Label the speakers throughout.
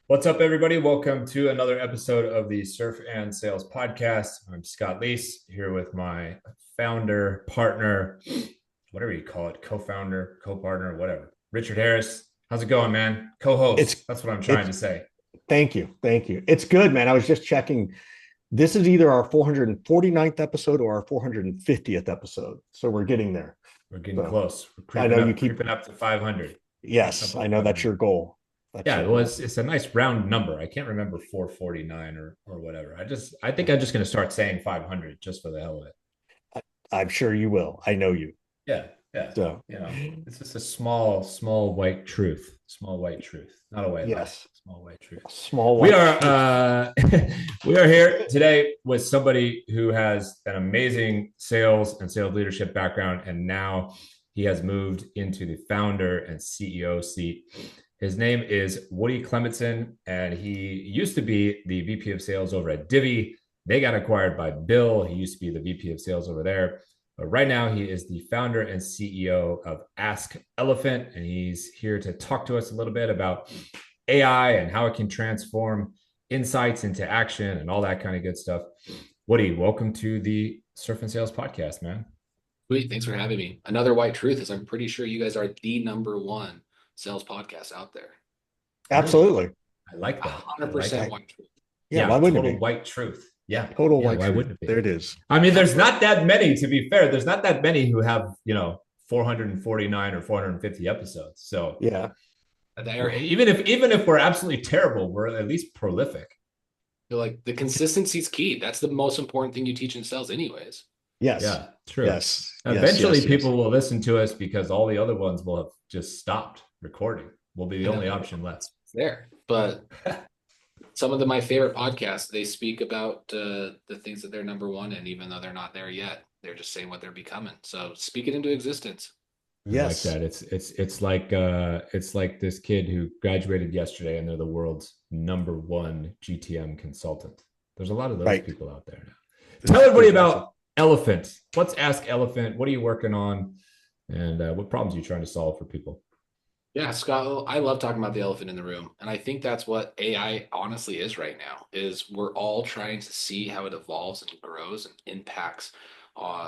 Speaker 1: What's up, everybody? Welcome to another episode of the Surf and Sales Podcast. I'm Scott Leese here with my founder, partner, whatever you call it, co-founder, co-partner, whatever. Richard Harris. How's it going, man? Co-host.
Speaker 2: It's
Speaker 1: That's what I'm trying
Speaker 2: it's
Speaker 1: to say.
Speaker 2: Thank you. Thank you. It's good, man. I was just checking. This is either our 449th episode or our 450th episode. So we're getting there.
Speaker 1: We're getting
Speaker 2: So
Speaker 1: close. We're
Speaker 2: I know you keep,
Speaker 1: creeping up to 500. Creeping up
Speaker 2: yes,
Speaker 1: to
Speaker 2: I know that's
Speaker 1: 500.
Speaker 2: your goal. That's
Speaker 1: Yeah,
Speaker 2: your
Speaker 1: it was.
Speaker 2: goal.
Speaker 1: It's a nice round number. I can't remember 449 or whatever. I think I'm just going to start saying 500 just for the hell of it.
Speaker 2: I'm sure you will. I know you.
Speaker 1: Yeah, yeah.
Speaker 2: So,
Speaker 1: You know, it's just a small white truth. Small white truth. Not a white lie.
Speaker 2: yes,
Speaker 1: Small white truth.
Speaker 2: small
Speaker 1: We
Speaker 2: white
Speaker 1: are
Speaker 2: truth.
Speaker 1: we are here today with somebody who has an amazing sales and sales leadership background, and now he has moved into the founder and CEO seat. His name is Woody Klemetson, and he used to be the VP of sales over at Divvy. They got acquired by Bill. He used to be the VP of sales over there. But right now, he is the founder and CEO of Ask Elephant, and he's here to talk to us a little bit about AI and how it can transform insights into action and all that kind of good stuff. Woody, welcome to the Surf and Sales Podcast, man.
Speaker 3: Sweet. Thanks for having me. Another white truth is I'm pretty sure you guys are the number one sales podcast out there.
Speaker 1: Really?
Speaker 2: Absolutely.
Speaker 1: I like that. I like
Speaker 3: 100%
Speaker 1: it.
Speaker 3: white truth.
Speaker 2: Yeah,
Speaker 1: Yeah,
Speaker 2: why wouldn't it
Speaker 1: total
Speaker 2: be?
Speaker 1: white truth. Yeah.
Speaker 2: Total
Speaker 1: Yeah,
Speaker 2: white
Speaker 1: why
Speaker 2: truth.
Speaker 1: wouldn't it
Speaker 2: There
Speaker 1: be?
Speaker 2: it is.
Speaker 1: I mean, there's
Speaker 3: Absolutely.
Speaker 1: not that many, to be fair. There's not that many who have, 449 or 450 episodes. So
Speaker 3: Yeah. They are
Speaker 1: even if we're absolutely terrible, we're at least prolific.
Speaker 3: like the consistency is key. That's the most important thing you teach in sales, anyways.
Speaker 2: Yes.
Speaker 1: Yeah, true.
Speaker 2: Yes. Yes.
Speaker 1: Eventually,
Speaker 2: Yes. Yes.
Speaker 1: people will listen to us because all the other ones will have just stopped recording. We'll be the
Speaker 3: I know
Speaker 1: only option left.
Speaker 3: it's there, but some of my favorite podcasts, they speak about the things that they're number one in, even though they're not there yet. They're just saying what they're becoming. So speak it into existence.
Speaker 1: I like
Speaker 2: Yes.
Speaker 1: that. It's like this kid who graduated yesterday and they're the world's number one GTM consultant. There's a lot of those
Speaker 2: Right.
Speaker 1: people out there now. Tell
Speaker 2: There's
Speaker 1: everybody
Speaker 2: lots of.
Speaker 1: about Elephant. Let's ask Elephant. What are you working on, and what problems are you trying to solve for people?
Speaker 3: Yeah, Scott, I love talking about the elephant in the room. And I think that's what AI honestly is right now, is we're all trying to see how it evolves and grows and impacts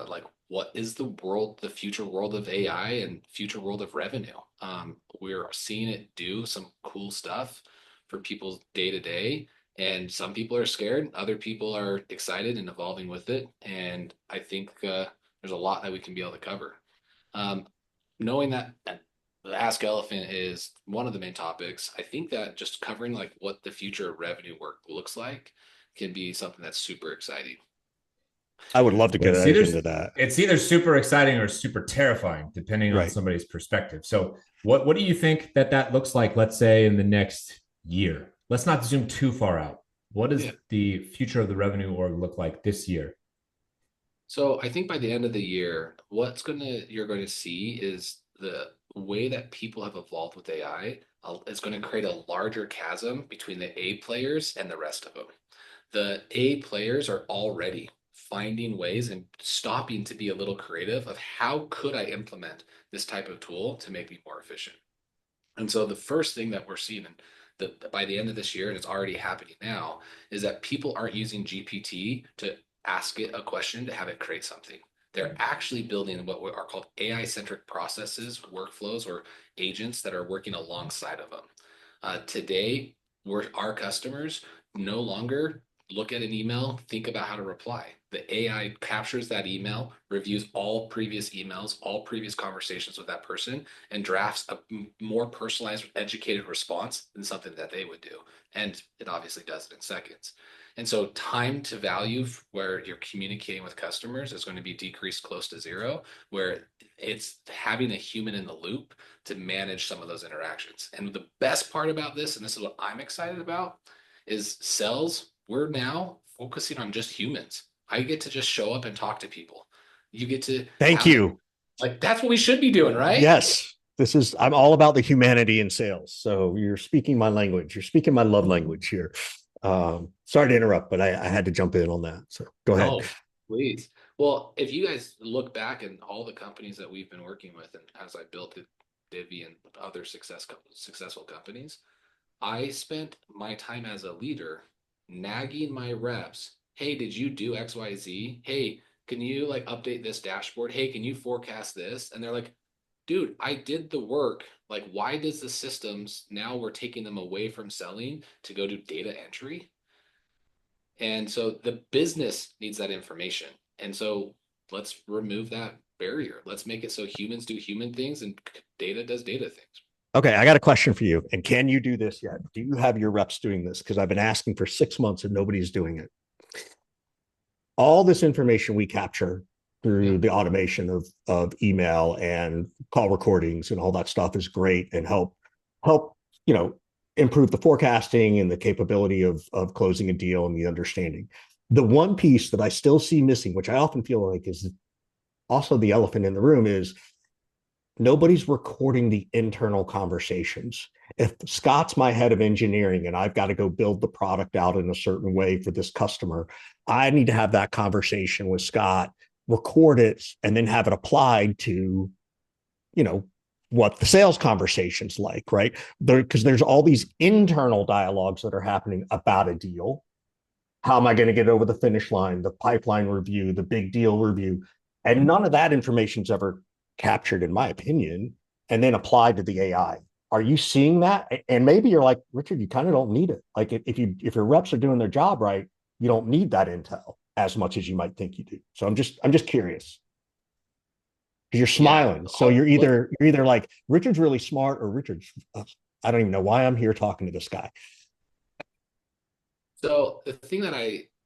Speaker 3: like what is the world, the future world of AI and future world of revenue. We're seeing it do some cool stuff for people's day to day. And some people are scared, other people are excited and evolving with it. And I think there's a lot that we can be able to cover. Um, Knowing that the Ask Elephant is one of the main topics. I think that just covering like what the future of revenue work looks like can be something that's super exciting.
Speaker 2: I would love to
Speaker 1: Well,
Speaker 2: get into that.
Speaker 1: it's either super exciting or super terrifying, depending on
Speaker 2: Right.
Speaker 1: somebody's perspective. So, what do you think that looks like? Let's say in the next year. Let's not zoom too far out. What does
Speaker 3: Yeah.
Speaker 1: the future of the revenue org look like this year?
Speaker 3: So I think by the end of the year, you're going to see is the way that people have evolved with AI is going to create a larger chasm between the A players and the rest of them. The A players are already finding ways and stopping to be a little creative of how could I implement this type of tool to make me more efficient. And so the first thing that we're seeing by the end of this year, and it's already happening now, is that people aren't using GPT to ask it a question to have it create something. They're actually building what are called AI-centric processes, workflows, or agents that are working alongside of them. Today, our customers no longer look at an email, think about how to reply. The AI captures that email, reviews all previous emails, all previous conversations with that person, and drafts a more personalized, educated response than something that they would do. And it obviously does it in seconds. And so time to value where you're communicating with customers is going to be decreased close to zero, where it's having a human in the loop to manage some of those interactions. And the best part about this, and this is what I'm excited about, is sales. We're now focusing on just humans. I get to just show up and talk to people. You get to
Speaker 2: Thank
Speaker 3: have
Speaker 2: you.
Speaker 3: like that's what we should be doing, right?
Speaker 2: Yes. I'm all about the humanity in sales. So you're speaking my language. You're speaking my love language here. Sorry to interrupt, but I had to jump in on that. So go ahead.
Speaker 3: No, please. Well, if you guys look back in all the companies that we've been working with, and as I built it, Divvy and other successful companies, I spent my time as a leader nagging my reps, hey, did you do XYZ? Hey, can you like update this dashboard? Hey, can you forecast this? And they're like, dude, I did the work. Like, why does the systems now we're taking them away from selling to go do data entry? And so the business needs that information. And so let's remove that barrier. Let's make it so humans do human things and data does data things.
Speaker 2: Okay, I got a question for you. And can you do this yet? Do you have your reps doing this? Because I've been asking for 6 months and nobody's doing it. All this information we capture through
Speaker 3: Yeah.
Speaker 2: the automation of email and call recordings and all that stuff is great and help you know improve the forecasting and the capability of closing a deal and the understanding. The one piece that I still see missing, which I often feel like is also the elephant in the room, is nobody's recording the internal conversations. If Scott's my head of engineering and I've got to go build the product out in a certain way for this customer, I need to have that conversation with Scott, record it, and then have it applied to, you know, what the sales conversation's like, right? Because there's all these internal dialogues that are happening about a deal. How am I going to get over the finish line, the pipeline review, the big deal review? And none of that information's ever captured, in my opinion, and then applied to the AI. Are you seeing that? And maybe you're like, Richard, you kind of don't need it. Like if your reps are doing their job right, you don't need that intel as much as you might think you do. So I'm just curious because you're
Speaker 3: Yeah.
Speaker 2: smiling. So you're either like Richard's really smart or Richard's I don't even know why I'm here talking to this guy.
Speaker 3: So the thing that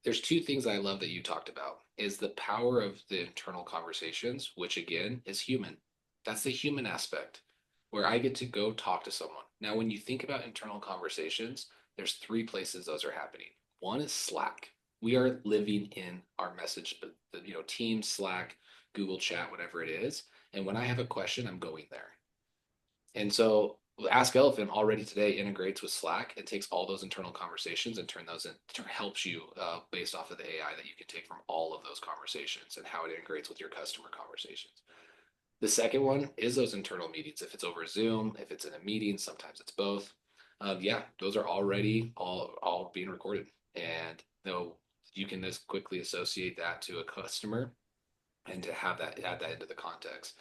Speaker 3: there's two things I love that you talked about is the power of the internal conversations, which again is human. That's the human aspect where I get to go talk to someone. Now, when you think about internal conversations, there's three places those are happening. One is Slack. We are living in our message, Teams, Slack, Google Chat, whatever it is. And when I have a question, I'm going there. And so Ask Elephant already today integrates with Slack and takes all those internal conversations and turn those in, helps you based off of the AI that you can take from all of those conversations and how it integrates with your customer conversations. The second one is those internal meetings. If it's over Zoom, if it's in a meeting, sometimes it's both. Yeah, those are already all being recorded, and though you can just quickly associate that to a customer and to have that add that into the context.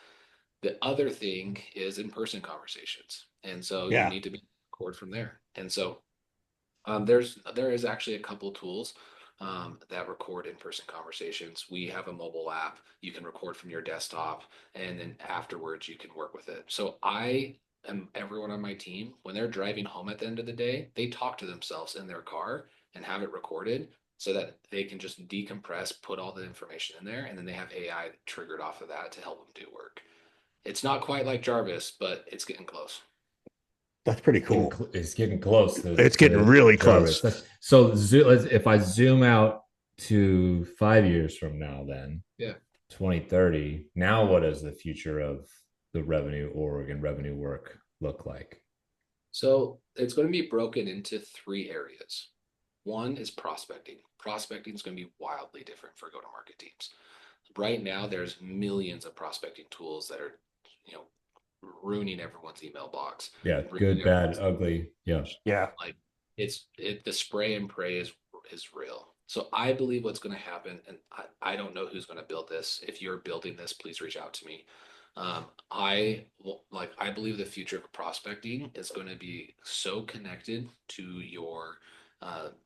Speaker 3: The other thing is in-person conversations, and so you
Speaker 2: Yeah.
Speaker 3: need to be record from there. And so there is actually a couple tools that record in-person conversations. We have a mobile app. You can record from your desktop, and then afterwards you can work with it. So I am everyone on my team when they're driving home at the end of the day, they talk to themselves in their car and have it recorded so that they can just decompress, put all the information in there, and then they have AI triggered off of that to help them do work. It's not quite like Jarvis, but it's getting close.
Speaker 2: That's pretty cool.
Speaker 1: It's getting close
Speaker 2: It's getting really
Speaker 1: Jarvis.
Speaker 2: close.
Speaker 1: So if I zoom out to 5 years from now, then
Speaker 3: Yeah.
Speaker 1: 2030, now what does the future of the revenue org and revenue work look like?
Speaker 3: So it's going to be broken into three areas. One is prospecting. Prospecting is going to be wildly different for go-to-market teams. Right now, there's millions of prospecting tools that are, you know, ruining everyone's email box.
Speaker 1: Yeah, good, bad, ugly. Yeah.
Speaker 2: Yeah.
Speaker 3: Like the spray and pray is real. So I believe what's going to happen, and I don't know who's going to build this. If you're building this, please reach out to me. I believe the future of prospecting is going to be so connected to your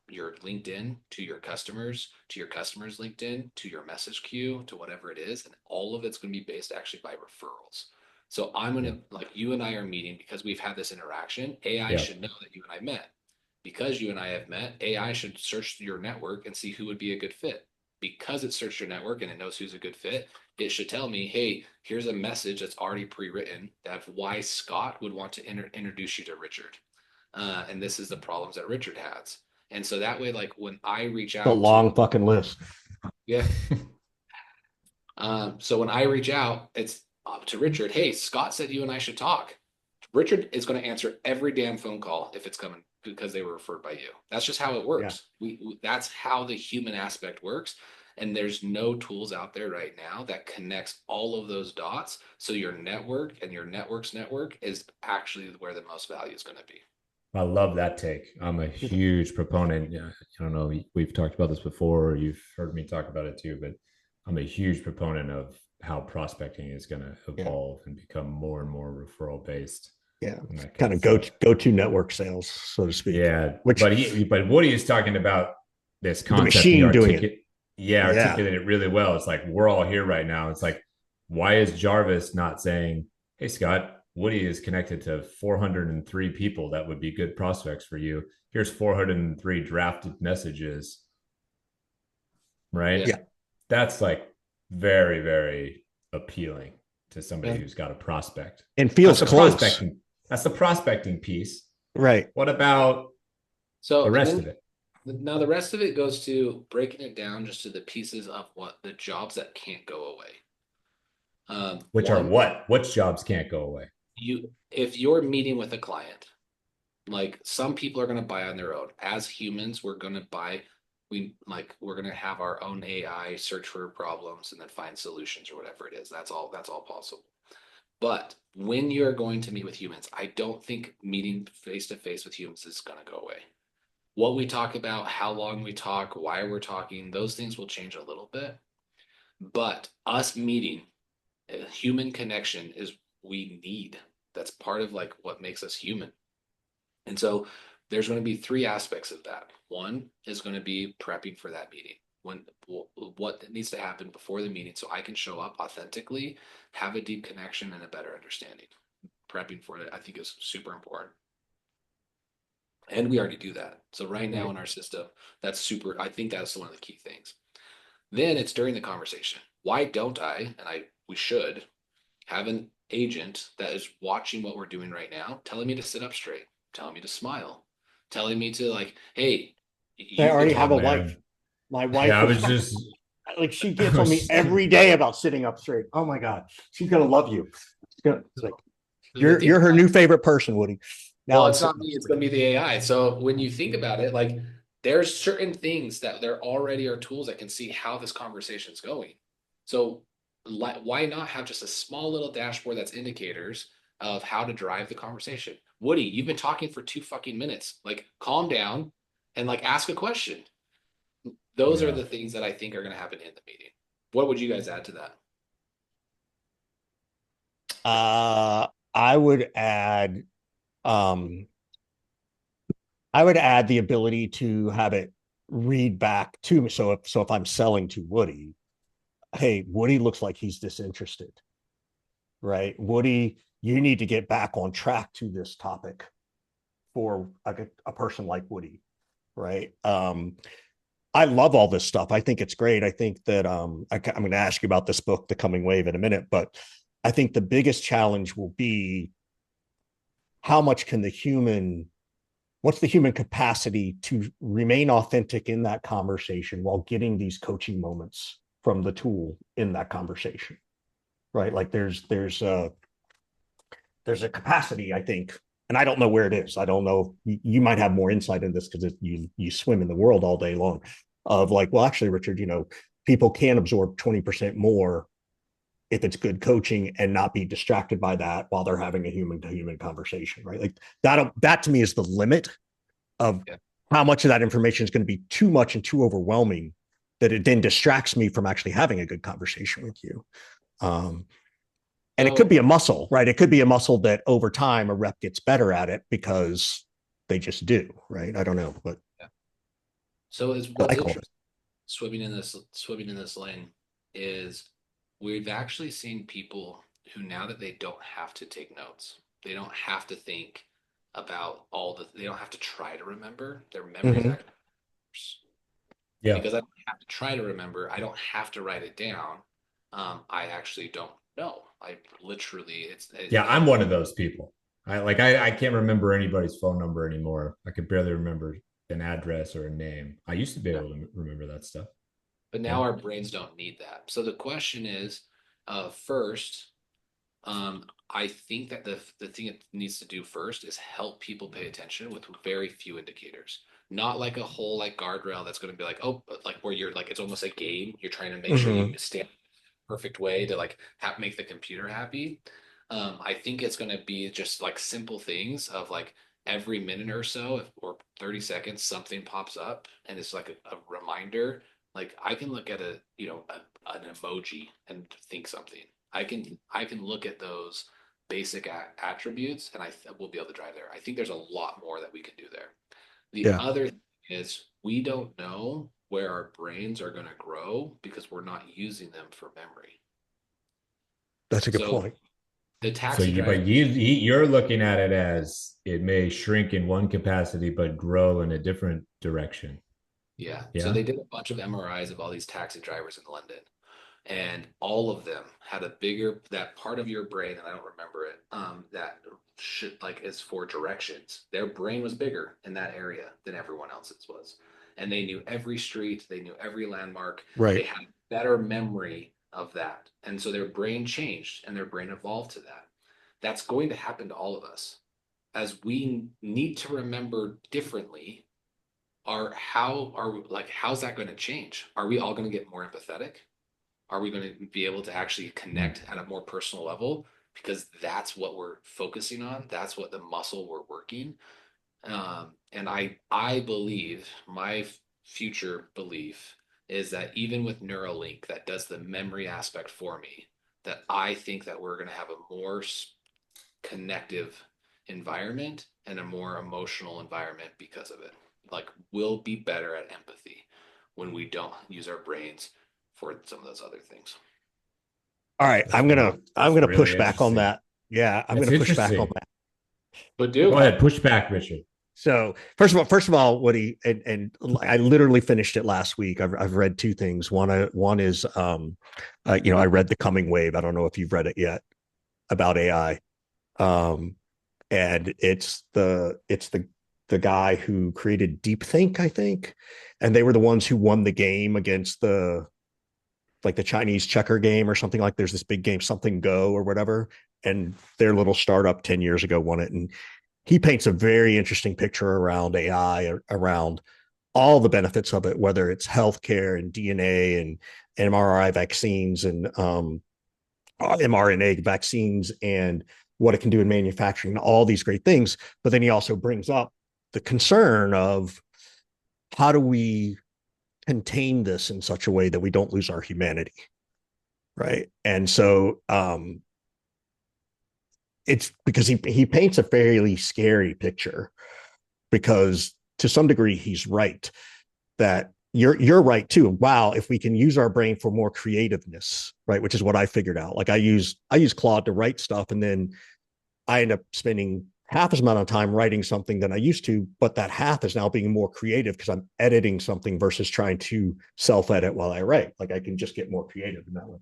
Speaker 3: LinkedIn, to your customers LinkedIn, to your message queue, to whatever it is, and all of it's going to be based actually by referrals. So I'm going to, like, you and I are meeting because we've had this interaction. AI should know that you and I met. Because you and I have met, AI should search your network and see who would be a good fit. Because it searched your network and it knows who's a good fit, it should tell me, hey, here's a message that's already pre-written that why Scott would want to introduce you to Richard. And this is the problems that Richard has. And so that way, like when I reach
Speaker 2: The
Speaker 3: out
Speaker 2: long fucking list.
Speaker 3: yeah. So when I reach out, it's up to Richard. Hey, Scott said you and I should talk. Richard is going to answer every damn phone call if it's coming because they were referred by you. That's just how it
Speaker 2: Yeah.
Speaker 3: works. That's how the human aspect works. And there's no tools out there right now that connects all of those dots. So your network and your network's network is actually where the most value is going to be.
Speaker 1: I love that take. I'm a huge proponent. Yeah, I don't know. We've talked about this before, or you've heard me talk about it too, but I'm a huge proponent of how prospecting is going to
Speaker 2: Yeah.
Speaker 1: evolve and become more and more referral based.
Speaker 2: Yeah.
Speaker 1: And that kind
Speaker 2: Kind
Speaker 1: of
Speaker 2: of
Speaker 1: stuff.
Speaker 2: go to network sales, so to speak,
Speaker 1: Yeah,
Speaker 2: which
Speaker 1: but Woody is talking about this
Speaker 2: the
Speaker 1: concept. He
Speaker 2: machine doing it. Yeah.
Speaker 1: articulated it really well. It's like we're all here right now. It's like, why is Jarvis not saying, "Hey Scott, Woody is connected to 403 people that would be good prospects for you. Here's 403 drafted messages." Right?
Speaker 3: Yeah.
Speaker 2: Yeah.
Speaker 1: That's like very, very appealing to somebody
Speaker 2: Yeah.
Speaker 1: who's got a prospect.
Speaker 2: And
Speaker 1: That's
Speaker 2: feels
Speaker 1: the
Speaker 2: close.
Speaker 1: prospecting. That's the prospecting piece.
Speaker 2: Right.
Speaker 1: What about
Speaker 3: So,
Speaker 1: the
Speaker 3: and
Speaker 1: rest
Speaker 3: then
Speaker 1: of it?
Speaker 3: now the rest of it goes to breaking it down just to the pieces of what the jobs that can't go away.
Speaker 1: Which are
Speaker 3: One,
Speaker 1: what? Which jobs can't go away?
Speaker 3: if you're meeting with a client, like some people are going to buy on their own. As humans, we're going to buy. We're going to have our own AI search for problems and then find solutions or whatever it is. That's all. That's all possible. But when you're going to meet with humans, I don't think meeting face to face with humans is going to go away. What we talk about, how long we talk, why we're talking, those things will change a little bit. But us meeting, a human connection is we need. That's part of like what makes us human. And so there's going to be three aspects of that. One is going to be prepping for that meeting. What needs to happen before the meeting so I can show up authentically, have a deep connection and a better understanding. Prepping for it, I think, is super important. And we already do that. So right now in our system, that's super. I think that's one of the key things. Then it's during the conversation. Why don't I? And we should have an agent that is watching what we're doing right now, telling me to sit up straight, telling me to smile, telling me to like, hey,
Speaker 2: I
Speaker 3: you've been
Speaker 2: already have
Speaker 1: Oh
Speaker 2: a
Speaker 3: talking.
Speaker 2: wife.
Speaker 1: man.
Speaker 2: My
Speaker 1: Yeah,
Speaker 2: wife
Speaker 1: I
Speaker 2: is
Speaker 1: was just
Speaker 2: like, she
Speaker 1: I
Speaker 2: gets on me
Speaker 1: was
Speaker 2: every day about sitting up straight. Oh my God. She's gonna love you. It's like
Speaker 3: The thing
Speaker 2: you're her
Speaker 3: about,
Speaker 2: new favorite person, Woody. Now
Speaker 3: well,
Speaker 2: I'm
Speaker 3: it's not
Speaker 2: sitting
Speaker 3: me,
Speaker 2: up
Speaker 3: it's
Speaker 2: straight.
Speaker 3: going to be the AI. So when you think about it, like there's certain things that there already are tools that can see how this conversation is going. So why not have just a small little dashboard that's indicators of how to drive the conversation? Woody, you've been talking for 2 fucking minutes. Like calm down and like ask a question. Those are
Speaker 1: yeah.
Speaker 3: the things that I think are going to happen in the meeting. What would you guys add to that?
Speaker 2: I would add um I would add the ability to have it read back to me. So if I'm selling to Woody, hey, Woody looks like he's disinterested, right? Woody, you need to get back on track to this topic for a person like Woody, right? I love all this stuff. I think it's great. I think that I'm going to ask you about this book, The Coming Wave, in a minute, but I think the biggest challenge will be how much can the human what's the human capacity to remain authentic in that conversation while getting these coaching moments from the tool in that conversation, right? Like there's a capacity, I think, and I don't know where it is. I don't know. You might have more insight in this because you swim in the world all day long. Of like, well, actually, Richard, people can absorb 20% more if it's good coaching and not be distracted by that while they're having a human to human conversation, right? Like that to me is the limit of
Speaker 3: Yeah.
Speaker 2: how much of that information is going to be too much and too overwhelming that it then distracts me from actually having a good conversation with you. And it could
Speaker 3: So
Speaker 2: be a muscle, right? It could be a muscle that over time a rep gets better at it because they just do, right? I don't know, but
Speaker 3: yeah. So is
Speaker 2: I
Speaker 3: what's
Speaker 2: like all this.
Speaker 3: interesting swimming in this lane is we've actually seen people who now that they don't have to take notes, they don't have to think about they don't have to try to remember. Their memory is
Speaker 2: Mm-hmm.
Speaker 3: actually worse.
Speaker 1: Yeah.
Speaker 3: Because I don't have to try to remember. I don't have to write it down. I actually don't know. I literally,
Speaker 1: Yeah, I'm one of those people. I can't remember anybody's phone number anymore. I could barely remember an address or a name. I used to be
Speaker 3: no.
Speaker 1: able to remember that stuff.
Speaker 3: But now
Speaker 1: Yeah.
Speaker 3: our brains don't need that. So the question is, first, I think that the thing it needs to do first is help people pay attention with very few indicators. Not like a whole like guardrail that's going to be like, oh, like where you're like it's almost a game. You're trying to make sure
Speaker 2: Mm-hmm.
Speaker 3: you stand perfect way to like make the computer happy. I think it's going to be just like simple things of like every minute or so, or 30 seconds, something pops up and it's like a reminder. Like I can look at an emoji and think something. I can look at those basic attributes and will be able to drive there. I think there's a lot more that we can do there. The
Speaker 2: Yeah,
Speaker 3: other thing is we don't know where our brains are going to grow because we're not using them for memory.
Speaker 2: that's a good
Speaker 3: So
Speaker 2: point.
Speaker 3: the
Speaker 1: So
Speaker 3: taxi
Speaker 1: you,
Speaker 3: driver,
Speaker 1: but you're looking at it as it may shrink in one capacity, but grow in a different direction.
Speaker 3: yeah. So
Speaker 1: Yeah.
Speaker 3: they did a bunch of MRIs of all these taxi drivers in London, and all of them had a bigger that part of your brain, and I don't remember it. That should like is for directions. Their brain was bigger in that area than everyone else's was, and they knew every street, they knew every landmark, they
Speaker 2: Right.
Speaker 3: had better memory of that, and so their brain changed and their brain evolved to that. That's going to happen to all of us as we need to remember differently. How's that going to change? Are we all going to get more empathetic? Are we going to be able to actually connect at a more personal level? Because that's what we're focusing on. That's what the muscle we're working. And I believe my future belief is that even with Neuralink, that does the memory aspect for me. That I think that we're going to have a more connective environment and a more emotional environment because of it. Like we'll be better at empathy when we don't use our brains for some of those other things.
Speaker 2: All right, I'm
Speaker 1: That's
Speaker 2: gonna
Speaker 1: really
Speaker 2: push back on
Speaker 1: interesting.
Speaker 2: that. Yeah, I'm
Speaker 1: That's
Speaker 2: gonna push back on
Speaker 1: interesting.
Speaker 2: that.
Speaker 3: But
Speaker 1: Go
Speaker 3: do
Speaker 1: ahead, push back, Richard.
Speaker 2: So first of all, what he and I literally finished it last week. I've read two things. One is I read The Coming Wave. I don't know if you've read it yet about AI. Um, and it's the guy who created DeepThink, I think, and they were the ones who won the game against the Chinese checker game or something. Like there's this big game, something Go or whatever, and their little startup 10 years ago won it. And he paints a very interesting picture around AI, around all the benefits of it, whether it's healthcare and DNA and mRNA vaccines and mRNA vaccines and what it can do in manufacturing, all these great things. But then he also brings up the concern of how do we contain this in such a way that we don't lose our humanity, right? And so it's because he paints a fairly scary picture, because to some degree he's right that you're right too. Wow, if we can use our brain for more creativeness, right? Which is what I figured out. Like I use Claude to write stuff, and then I end up spending half as amount of time writing something than I used to, but that half is now being more creative because I'm editing something versus trying to self-edit while I write. Like I can just get more creative in that way.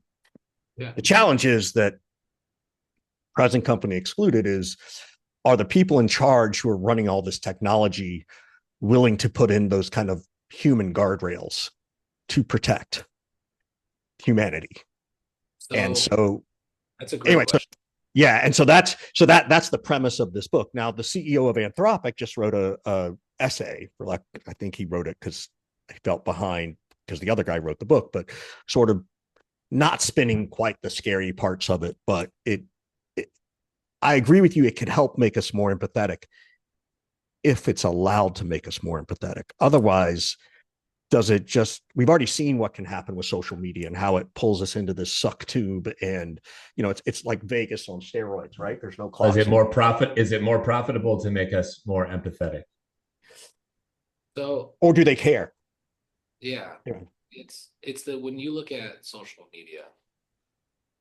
Speaker 3: yeah.
Speaker 2: The challenge is that, present company excluded, is are the people in charge who are running all this technology willing to put in those kind of human guardrails to protect humanity? And
Speaker 3: So
Speaker 2: so
Speaker 3: that's a great
Speaker 2: anyway, so
Speaker 3: question.
Speaker 2: yeah, and so that's the premise of this book. Now, the CEO of Anthropic just wrote a essay for, like, I think he wrote it because he felt behind because the other guy wrote the book, but sort of not spinning quite the scary parts of it. But it I agree with you. It could help make us more empathetic if it's allowed to make us more empathetic. Otherwise, does it just, we've already seen what can happen with social media and how it pulls us into this suck tube, and it's like Vegas on steroids, right? There's no clocks in.
Speaker 1: Is it more profitable to make us more empathetic?
Speaker 3: So
Speaker 2: Or do they care?
Speaker 3: yeah,
Speaker 2: Yeah.
Speaker 3: it's the when you look at social media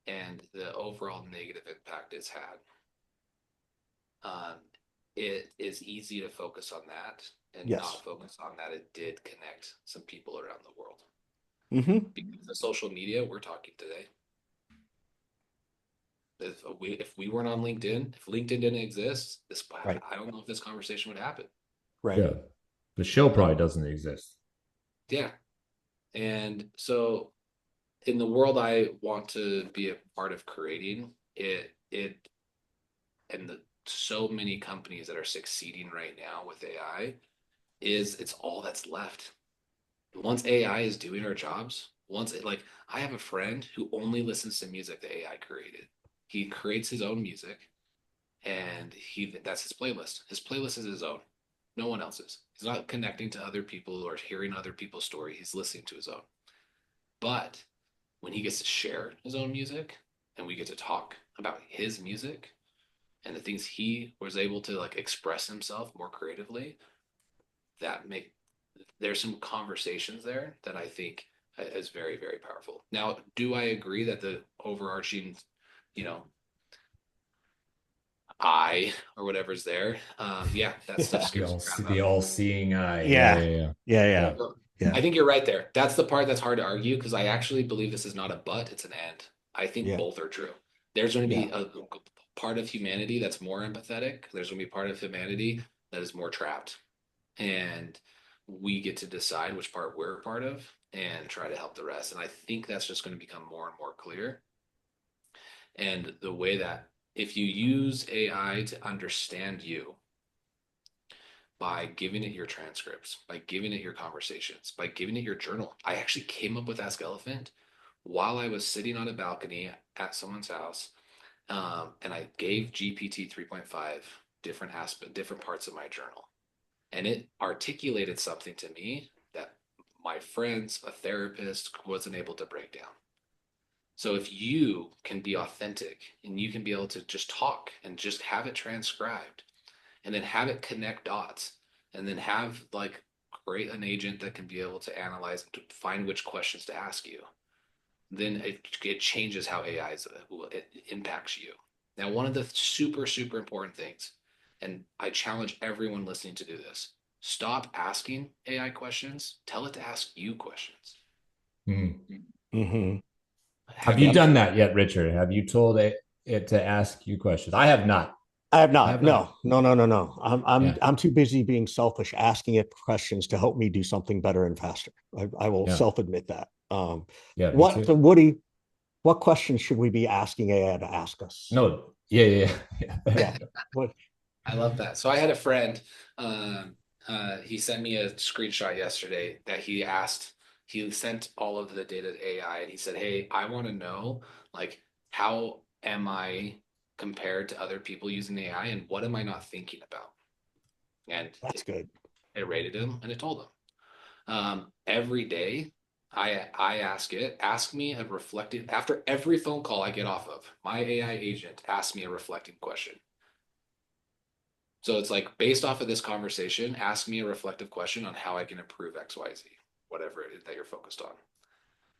Speaker 3: and the overall negative impact it's had, um, it is easy to focus on that and
Speaker 2: Yes.
Speaker 3: not focus on that it did connect some people around the world.
Speaker 2: Mm-hmm.
Speaker 3: Because of social media, we're talking today. If we weren't on LinkedIn, if LinkedIn didn't exist, this
Speaker 2: Right.
Speaker 3: I don't know if this conversation would happen.
Speaker 2: Right.
Speaker 1: Yeah. The show probably doesn't exist.
Speaker 3: Yeah. And so in the world I want to be a part of creating, it and so many companies that are succeeding right now with AI it's all that's left. Once AI is doing our jobs, like I have a friend who only listens to music that AI created. He creates his own music and that's his playlist. His playlist is his own, no one else's. He's not connecting to other people or hearing other people's story. He's listening to his own. But when he gets to share his own music and we get to talk about his music and the things he was able to like express himself more creatively, that make there's some conversations there that I think is very, very powerful. Now, do I agree that the overarching, you know, eye or whatever's there? Yeah, that stuff scares the crap out
Speaker 1: The
Speaker 3: of me.
Speaker 1: all-seeing eye.
Speaker 2: Yeah.
Speaker 1: Yeah.
Speaker 2: Yeah.
Speaker 1: Yeah.
Speaker 2: Yeah.
Speaker 3: So,
Speaker 2: Yeah.
Speaker 3: I think you're right there. That's the part that's hard to argue because I actually believe this is not a but, it's an and. I think
Speaker 2: Yeah.
Speaker 3: both are true. There's going to
Speaker 2: Yeah.
Speaker 3: be a part of humanity that's more empathetic. There's going to be part of humanity that is more trapped. And we get to decide which part we're a part of and try to help the rest. And I think that's just going to become more and more clear. And the way that if you use AI to understand you by giving it your transcripts, by giving it your conversations, by giving it your journal. I actually came up with Ask Elephant while I was sitting on a balcony at someone's house, and I gave GPT 3.5 different parts of my journal, and it articulated something to me that my friends, a therapist, wasn't able to break down. So if you can be authentic and you can be able to just talk and just have it transcribed and then have it connect dots and then have like create an agent that can be able to analyze and to find which questions to ask you, then it changes how AI it impacts you. Now, one of the super, super important things, and I challenge everyone listening to do this, stop asking AI questions, tell it to ask you questions.
Speaker 1: Mhm.
Speaker 2: Mm-hmm.
Speaker 1: Have
Speaker 3: Have
Speaker 1: you
Speaker 3: you?
Speaker 1: done that yet, Richard? Have you told it to ask you questions? I have not.
Speaker 2: I have
Speaker 1: I
Speaker 2: not.
Speaker 1: have not.
Speaker 2: No, no, no, no, no.
Speaker 1: Yeah.
Speaker 2: I'm too busy being selfish, asking it questions to help me do something better and faster. I will
Speaker 1: Yeah.
Speaker 2: self admit that.
Speaker 1: Yeah. Me too.
Speaker 2: Woody, what questions should we be asking AI to ask us?
Speaker 1: No. Yeah. Yeah. Yeah.
Speaker 2: Yeah. What?
Speaker 3: I love that. So I had a friend, he sent me a screenshot yesterday that he sent all of the data to AI and he said, hey, I want to know like how am I compared to other people using AI and what am I not thinking about? And
Speaker 2: That's good.
Speaker 3: it rated him and it told him. Every day I ask it, ask me a reflective after every phone call I get off of, my AI agent asks me a reflecting question. So it's like based off of this conversation, ask me a reflective question on how I can improve XYZ, whatever it is that you're focused on.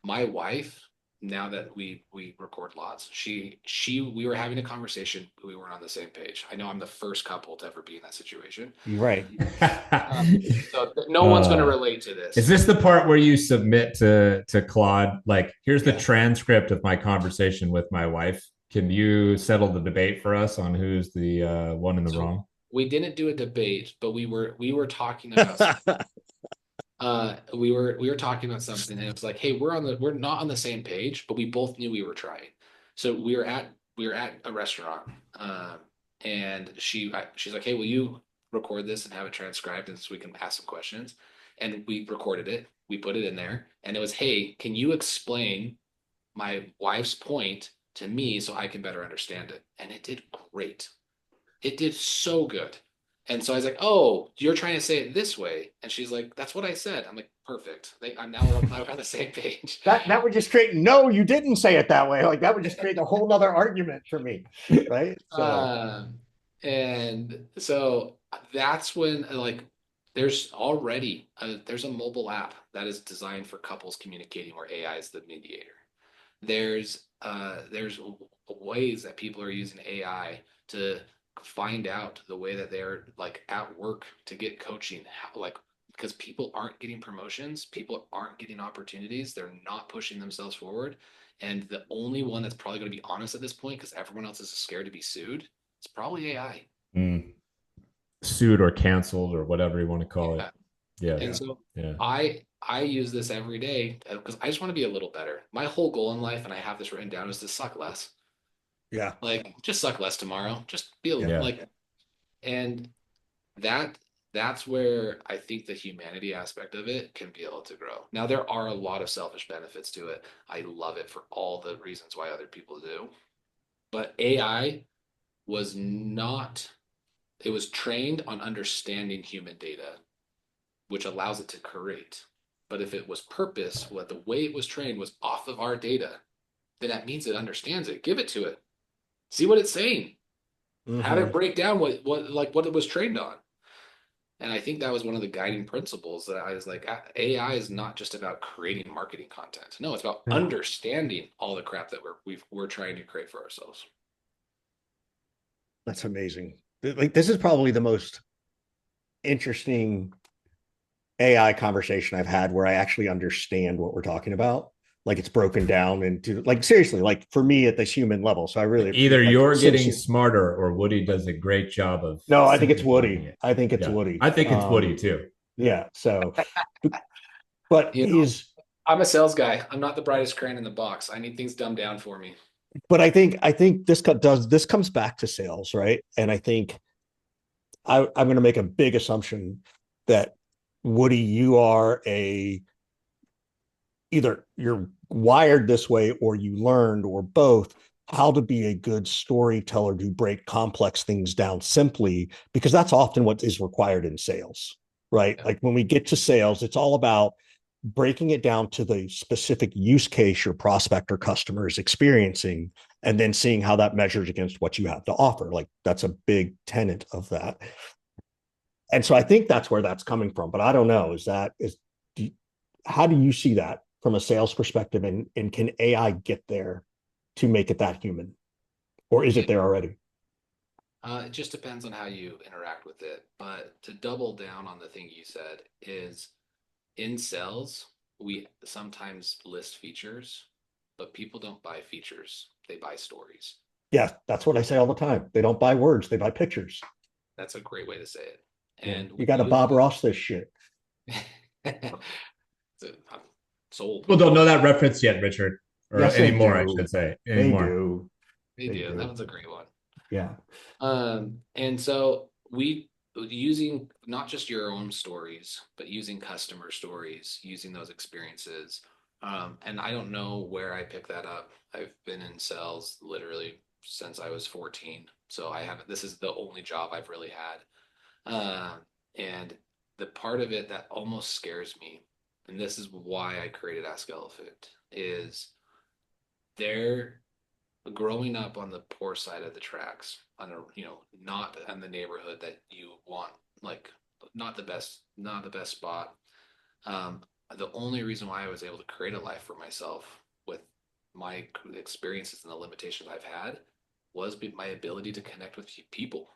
Speaker 3: My wife, now that we record lots, she we were having a conversation, we weren't on the same page. I know I'm the first couple to ever be in that situation.
Speaker 2: You're right.
Speaker 3: So no one's going to
Speaker 1: uh,
Speaker 3: relate to
Speaker 1: is
Speaker 3: this.
Speaker 1: this the part where you submit to Claude? Like, here's the
Speaker 2: Yeah.
Speaker 1: transcript of my conversation with my wife. Can you settle the debate for us on who's the one in the
Speaker 3: So
Speaker 1: wrong?
Speaker 3: we didn't do a debate, but we were talking about something. We were talking about something, and it was like, hey, we're not on the same page, but we both knew we were trying. So we were at a restaurant, and she's like, hey, will you record this and have it transcribed, and so we can ask some questions. And we recorded it, we put it in there, and it was, hey, can you explain my wife's point to me so I can better understand it? And it did great. It did so good. And so I was like, "Oh, you're trying to say it this way," and she's like, "That's what I said." I'm like, "Perfect. I'm now we're on the same page."
Speaker 2: That would just create no, you didn't say it that way. Like that would just create a whole nother argument for me. Right. So
Speaker 3: Um, and so that's when like there's a mobile app that is designed for couples communicating where AI is the mediator. There's ways that people are using AI to find out the way that they're like at work to get coaching, like because people aren't getting promotions, people aren't getting opportunities, they're not pushing themselves forward. And the only one that's probably going to be honest at this point, because everyone else is scared to be sued, it's probably AI.
Speaker 1: Mm. Sued or canceled or whatever you want to call it.
Speaker 3: Yeah.
Speaker 1: Yeah.
Speaker 3: And so
Speaker 1: Yeah.
Speaker 3: I use this every day because I just want to be a little better. My whole goal in life, and I have this written down, is to suck less.
Speaker 2: yeah.
Speaker 3: Like just suck less tomorrow. Just be
Speaker 2: Yeah.
Speaker 1: Yeah.
Speaker 3: like, and that that's where I think the humanity aspect of it can be able to grow. Now there are a lot of selfish benefits to it. I love it for all the reasons why other people do. But AI was not, it was trained on understanding human data, which allows it to create. But if it was purpose, what the way it was trained was off of our data, then that means it understands it. Give it to it. See what it's saying. How to
Speaker 2: Hmm.
Speaker 3: break down what it was trained on. And I think that was one of the guiding principles that I was like, AI is not just about creating marketing content. No, it's about
Speaker 2: Yeah,
Speaker 3: understanding all the crap that we're trying to create for ourselves.
Speaker 2: that's amazing. Like this is probably the most interesting AI conversation I've had where I actually understand what we're talking about. Like it's broken down into like seriously, like for me at this human level. So I really
Speaker 1: Either
Speaker 2: appreciate like
Speaker 1: you're
Speaker 2: since
Speaker 1: getting
Speaker 2: you
Speaker 1: smarter or Woody does a great job of
Speaker 2: no, I think it's
Speaker 1: simplifying
Speaker 2: Woody.
Speaker 1: it.
Speaker 2: I think it's
Speaker 1: Yeah.
Speaker 2: Woody.
Speaker 1: I think it's Woody too.
Speaker 2: Yeah. So but
Speaker 3: You know,
Speaker 2: is
Speaker 3: I'm a sales guy. I'm not the brightest crayon in the box. I need things dumbed down for me.
Speaker 2: but I think this comes back to sales, right? And I think I'm going to make a big assumption that Woody, you are a either you're wired this way or you learned or both how to be a good storyteller to break complex things down simply because that's often what is required in sales, right?
Speaker 3: Yeah.
Speaker 2: Like when we get to sales, it's all about breaking it down to the specific use case your prospect or customer is experiencing and then seeing how that measures against what you have to offer. Like that's a big tenet of that. And so I think that's where that's coming from, but I don't know. Do you, how do you see that from a sales perspective? And can AI get there to make it that human, or is it
Speaker 3: Yeah.
Speaker 2: there already?
Speaker 3: It just depends on how you interact with it. But to double down on the thing you said is in sales, we sometimes list features, but people don't buy features. They buy stories.
Speaker 2: Yeah, that's what I say all the time. They don't buy words; they buy pictures.
Speaker 3: That's a great way to say it.
Speaker 2: Yeah,
Speaker 3: And
Speaker 2: you
Speaker 3: with
Speaker 2: got to Bob Ross this shit.
Speaker 3: I'm sold.
Speaker 1: People don't know that reference yet, Richard, or
Speaker 2: Yes, they
Speaker 1: anymore, I
Speaker 2: do.
Speaker 1: should say,
Speaker 2: They
Speaker 1: anymore.
Speaker 2: do.
Speaker 3: They
Speaker 2: They
Speaker 3: do. That
Speaker 2: do.
Speaker 3: one's a great one.
Speaker 2: Yeah.
Speaker 3: And so we using not just your own stories, but using customer stories, using those experiences. And I don't know where I picked that up. I've been in sales literally since I was 14. So I haven't, this is the only job I've really had. And the part of it that almost scares me, and this is why I created Ask Elephant, is there growing up on the poor side of the tracks, on a not in the neighborhood that you want, like not the best spot. Um, the only reason why I was able to create a life for myself with my experiences and the limitations I've had was my ability to connect with people.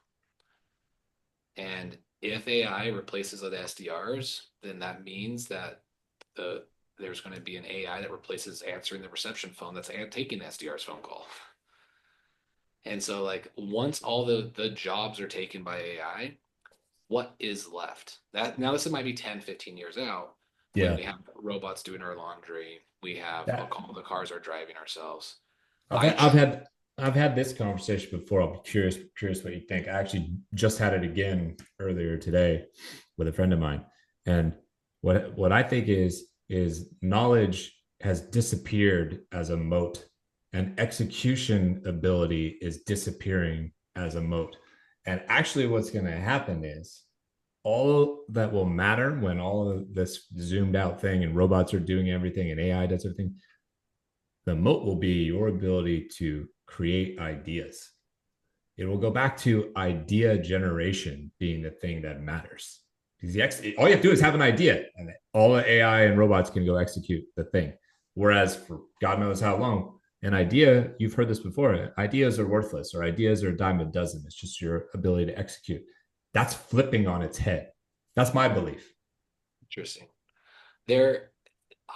Speaker 3: And if AI replaces the SDRs, then that means that the there's going to be an AI that replaces answering the reception phone that's taking the SDR's phone call. And so like once all the jobs are taken by AI, what is left? That now this might be 10, 15 years out when
Speaker 1: Yeah.
Speaker 3: we have robots doing our laundry, we have
Speaker 1: That,
Speaker 3: all the cars are driving ourselves.
Speaker 1: I've
Speaker 3: I
Speaker 1: had, I've
Speaker 3: tr-
Speaker 1: had I've had this conversation before. I'll be curious what you think. I actually just had it again earlier today with a friend of mine. And what I think is knowledge has disappeared as a moat and execution ability is disappearing as a moat. And actually what's going to happen is all that will matter when all of this zoomed out thing and robots are doing everything and AI does everything, the moat will be your ability to create ideas. It will go back to idea generation being the thing that matters. Because all you have to do is have an idea, and all the AI and robots can go execute the thing. Whereas for God knows how long, an idea, you've heard this before, ideas are worthless or ideas are a dime a dozen. It's just your ability to execute. That's flipping on its head. That's my belief.
Speaker 3: Interesting. There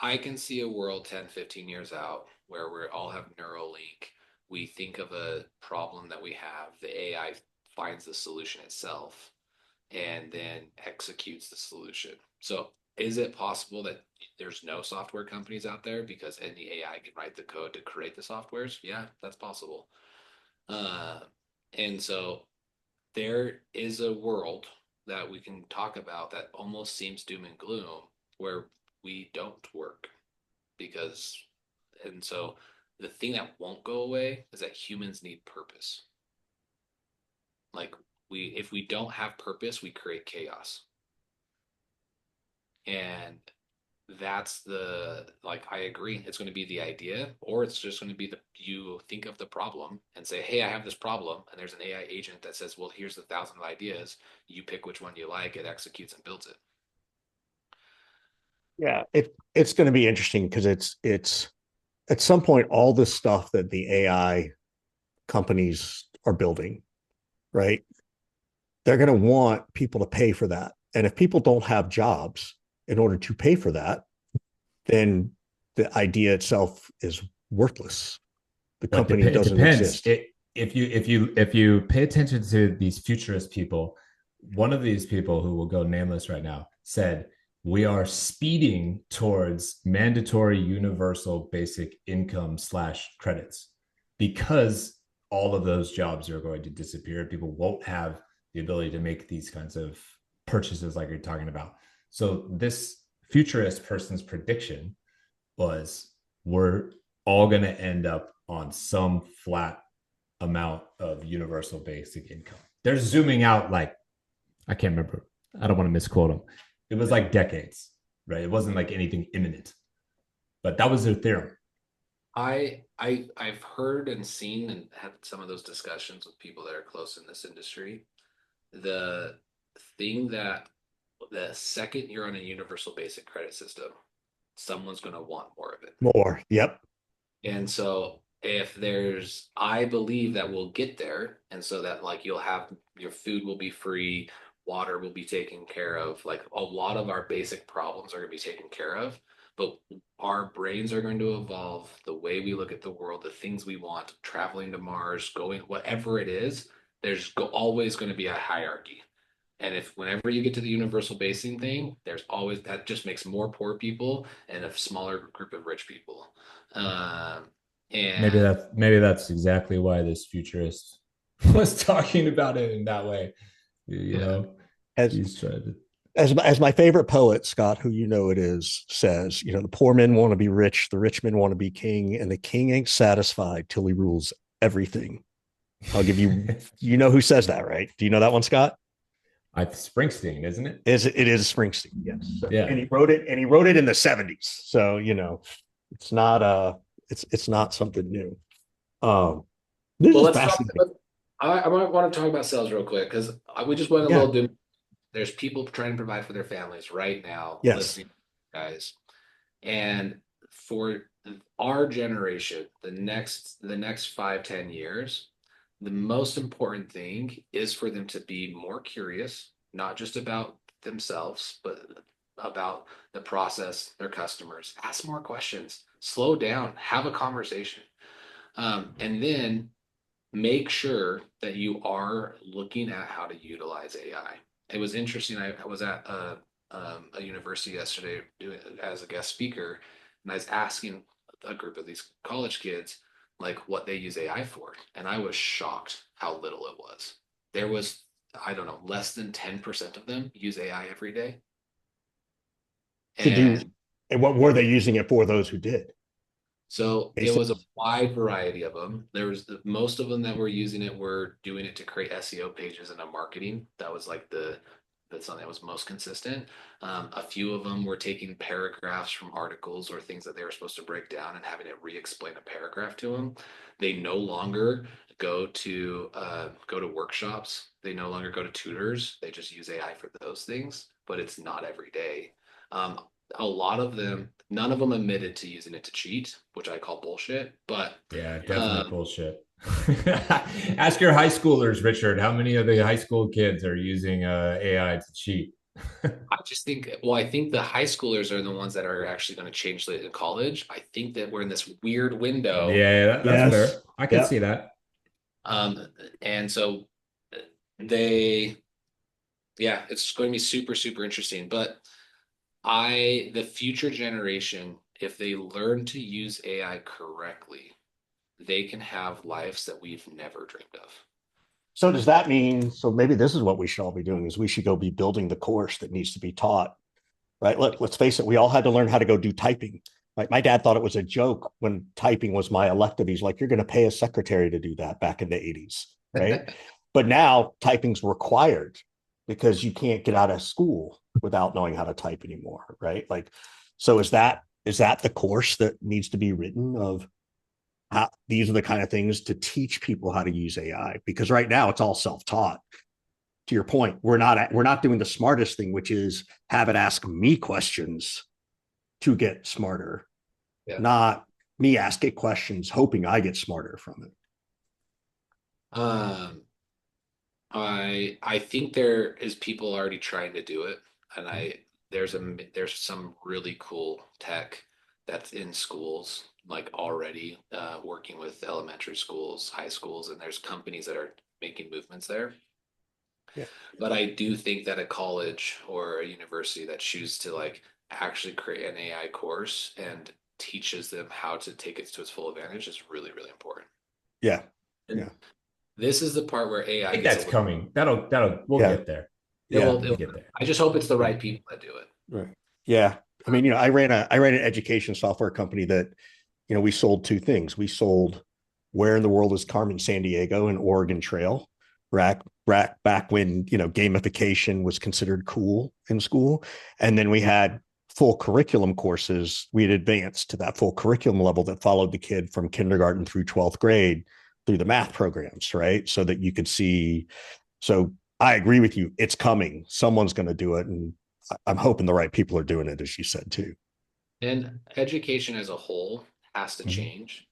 Speaker 3: I can see a world 10, 15 years out where we all have Neuralink. We think of a problem that we have, the AI finds the solution itself and then executes the solution. So, is it possible that there's no software companies out there because any AI can write the code to create the softwares? Yeah, that's possible. Uh, and so, there is a world that we can talk about that almost seems doom and gloom where we don't work because, and so the thing that won't go away is that humans need purpose. Like if we don't have purpose, we create chaos. And that's the, like, I agree. It's going to be the idea, or it's just going to be you think of the problem and say, hey, I have this problem. And there's an AI agent that says, well, here's the 1,000 ideas. You pick which one you like, it executes and builds it.
Speaker 2: Yeah, it's going to be interesting because it's at some point all this stuff that the AI companies are building, right? They're going to want people to pay for that. And if people don't have jobs in order to pay for that, then the idea itself is worthless. The
Speaker 1: But
Speaker 2: company
Speaker 1: it
Speaker 2: doesn't
Speaker 1: depends.
Speaker 2: exist.
Speaker 1: If you pay attention to these futurist people, one of these people who will go nameless right now said, we are speeding towards mandatory universal basic income / credits because all of those jobs are going to disappear. People won't have the ability to make these kinds of purchases like you're talking about. So this futurist person's prediction was, we're all going to end up on some flat amount of universal basic income. They're zooming out, like, I can't remember. I don't want to misquote them. It was like decades, right? It wasn't like anything imminent, but that was their theorem.
Speaker 3: I've heard and seen and had some of those discussions with people that are close in this industry. The thing that the second you're on a universal basic credit system, someone's going to want more of it.
Speaker 2: More. Yep.
Speaker 3: And so if there's, I believe that we'll get there. And so that, like, you'll have your food will be free, water will be taken care of. Like, a lot of our basic problems are going to be taken care of. But our brains are going to evolve, the way we look at the world, the things we want, traveling to Mars, going, whatever it is, there's always going to be a hierarchy. And if whenever you get to the universal basing thing, there's always, that just makes more poor people and a smaller group of rich people. Um, and
Speaker 1: Maybe that's exactly why this futurist was talking about it in that way. You
Speaker 3: yeah,
Speaker 1: know,
Speaker 2: As
Speaker 1: he's trying to.
Speaker 2: as my favorite poet, Scott, who you know it is, says, the poor men want to be rich, the rich men want to be king, and the king ain't satisfied till he rules everything. I'll give you, you know who says that, right? Do you know that one, Scott?
Speaker 1: Springsteen, isn't it?
Speaker 2: It is Springsteen, yes.
Speaker 1: Yeah.
Speaker 2: And he wrote it in the 70s. So, it's not it's not something new. This
Speaker 3: well,
Speaker 2: is
Speaker 3: let's talk.
Speaker 2: fascinating.
Speaker 3: I might want to talk about sales real quick because we just went a
Speaker 2: Yeah.
Speaker 3: little dim. There's people trying to provide for their families right now,
Speaker 2: Yes.
Speaker 3: listening, guys, and for our generation, the next 5-10 years, the most important thing is for them to be more curious, not just about themselves, but about the process, their customers. Ask more questions, slow down, have a conversation, and then make sure that you are looking at how to utilize AI. It was interesting. I was at a university yesterday doing as a guest speaker, and I was asking a group of these college kids like what they use AI for, and I was shocked how little it was. There was, I don't know, less than 10% of them use AI every day.
Speaker 2: To do,
Speaker 3: And
Speaker 2: and what were they using it for, those who did?
Speaker 3: so it
Speaker 2: Basic.
Speaker 3: was a wide variety of them. There was most of them that were using it were doing it to create SEO pages and a marketing. That was like that's something that was most consistent. A few of them were taking paragraphs from articles or things that they were supposed to break down and having it re-explain a paragraph to them. They no longer go to workshops. They no longer go to tutors. They just use AI for those things, but it's not every day. A lot of them, none of them admitted to using it to cheat, which I call bullshit. But
Speaker 1: Yeah, definitely bullshit. Ask your high schoolers, Richard. How many of the high school kids are using AI to cheat?
Speaker 3: I just think, well, I think the high schoolers are the ones that are actually going to change late in college. I think that we're in this weird window.
Speaker 1: Yeah, that's
Speaker 2: Yes.
Speaker 1: fair. I can see that.
Speaker 3: Um, and so they, yeah, it's going to be super, super interesting. But the future generation, if they learn to use AI correctly, they can have lives that we've never dreamed of.
Speaker 2: So does that mean, so maybe this is what we should all be doing, is we should go be building the course that needs to be taught, right? Let's face it, we all had to learn how to go do typing. Right? My dad thought it was a joke when typing was my elective. He's like, you're going to pay a secretary to do that back in the 80s, right? But now typing's required because you can't get out of school without knowing how to type anymore, right? Like, so is that the course that needs to be written of how these are the kind of things to teach people how to use AI? Because right now it's all self-taught. To your point, we're not doing the smartest thing, which is have it ask me questions to get smarter,
Speaker 3: Yeah.
Speaker 2: not me ask it questions hoping I get smarter from it.
Speaker 3: Um, I think there is people already trying to do it, and there's some really cool tech that's in schools like already working with elementary schools, high schools, and there's companies that are making movements there.
Speaker 2: Yeah.
Speaker 3: But I do think that a college or a university that chooses to like actually create an AI course and teaches them how to take it to its full advantage is really, really important.
Speaker 2: Yeah.
Speaker 3: And
Speaker 2: Yeah.
Speaker 3: this is the part where
Speaker 1: I
Speaker 3: AI
Speaker 1: think
Speaker 3: gets a
Speaker 1: that's
Speaker 3: little,
Speaker 1: coming. We'll
Speaker 2: Yeah.
Speaker 1: get there.
Speaker 2: Yeah.
Speaker 1: We'll get there.
Speaker 3: I just hope it's the
Speaker 2: Yeah.
Speaker 3: right people that do it.
Speaker 2: Right. Yeah. I mean, I ran an education software company that, we sold two things. We sold Where in the World is Carmen Sandiego and Oregon Trail, back when, gamification was considered cool in school. And then we had full curriculum courses. We had advanced to that full curriculum level that followed the kid from kindergarten through 12th grade through the math programs, right? So that you could see. So I agree with you. It's coming. Someone's going to do it. And I'm hoping the right people are doing it, as you said, too.
Speaker 3: And education as a whole has to
Speaker 2: Mhm.
Speaker 3: change